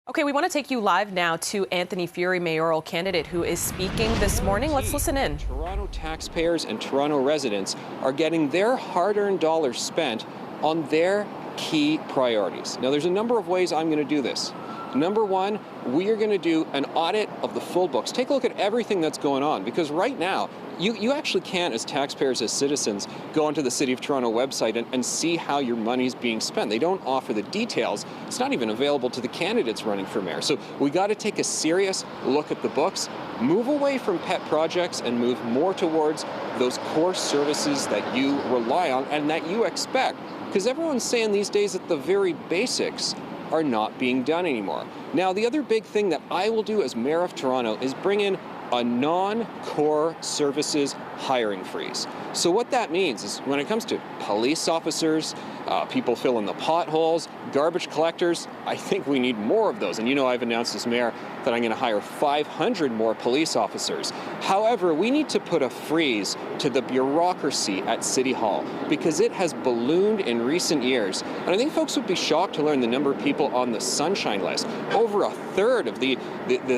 Okay, we want to take you live now to Anthony Furey, mayoral candidate, who is speaking this morning. Let's listen in. Toronto taxpayers and Toronto residents are getting their hard-earned dollars spent on their key priorities. Now, there's a number of ways I'm going to do this. Number one, we are going to do an audit of the full books. Take a look at everything that's going on, because right now, you actually can't, as taxpayers, as citizens, go onto the City of Toronto website and see how your money's being spent. They don't offer the details. It's not even available to the candidates running for mayor. So we got to take a serious look at the books, move away from pet projects and move more towards those core services that you rely on and that you expect. Because everyone's saying these days that the very basics are not being done anymore. Now, the other big thing that I will do as mayor of Toronto is bring in a non-core services hiring freeze. So what that means is when it comes to police officers, people filling the potholes, garbage collectors, I think we need more of those. And you know, I've announced as mayor that I'm going to hire 500 more police officers. However, we need to put a freeze to the bureaucracy at City Hall because it has ballooned in recent years. And I think folks would be shocked to learn the number of people on the Sunshine List. Over a third of the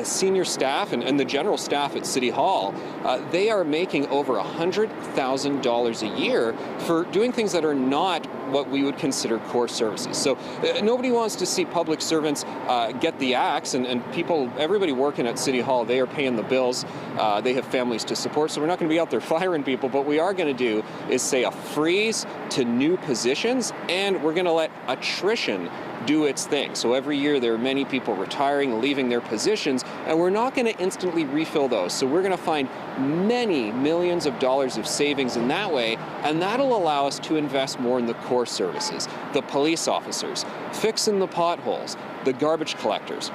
senior staff and the general staff at City Hall, they are making over $100,000 a year for doing things that are not what we would consider core services. So nobody wants to see public servants get the axe, and everybody working at City Hall, they are paying the bills. They have families to support, so we're not going to be out there firing people. But what we are going to do is say a freeze to new positions, and we're going to let attrition do its thing. So every year there are many people retiring, leaving their positions, and we're not going to instantly refill those. So we're going to find many millions of dollars of savings in that way, and that'll allow us to invest more in the core services, the police officers, fixing the potholes, the garbage collectors.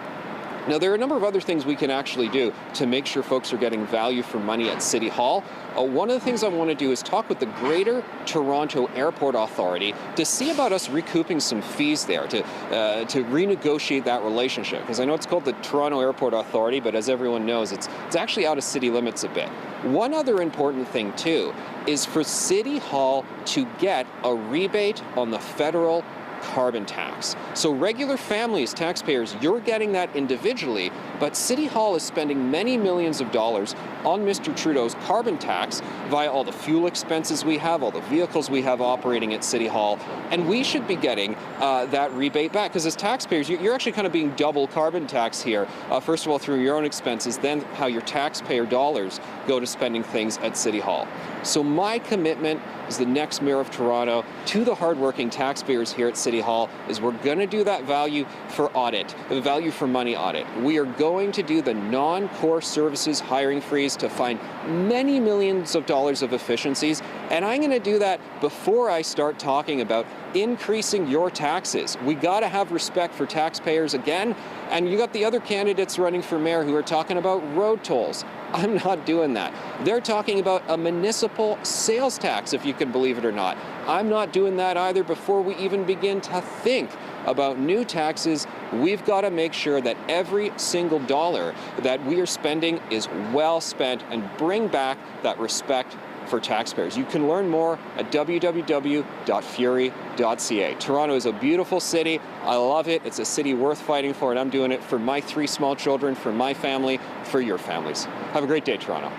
Now, there are a number of other things we can actually do to make sure folks are getting value for money at City Hall. One of the things I want to do is talk with the Greater Toronto Airport Authority to see about us recouping some fees there, to renegotiate that relationship. Because I know it's called the Toronto Airport Authority, but as everyone knows, it's actually out of city limits a bit. One other important thing, too, is for City Hall to get a rebate on the federal carbon tax. So regular families, taxpayers, you're getting that individually, but City Hall is spending many millions of dollars on Mr. Trudeau's carbon tax via all the fuel expenses we have, all the vehicles we have operating at City Hall, and we should be getting that rebate back, because as taxpayers, you're actually kind of being double carbon tax here. First of all, through your own expenses, then how your taxpayer dollars go to spending things at City Hall. So my commitment as the next mayor of Toronto to the hardworking taxpayers here at City Hall is we're going to do that value for audit, the value for money audit. We are going to do the non-core services hiring freeze to find many millions of dollars of efficiencies, and I'm going to do that before I start talking about increasing your taxes. We got to have respect for taxpayers again, and you got the other candidates running for mayor who are talking about road tolls. I'm not doing that. They're talking about a municipal sales tax, if you can believe it or not. I'm not doing that either. Before we even begin to think about new taxes, we've got to make sure that every single dollar that we are spending is well spent and bring back that respect for taxpayers. You can learn more at www.furey.ca. Toronto is a beautiful city. I love it. It's a city worth fighting for, and I'm doing it for my 3 small children, for my family, for your families. Have a great day, Toronto.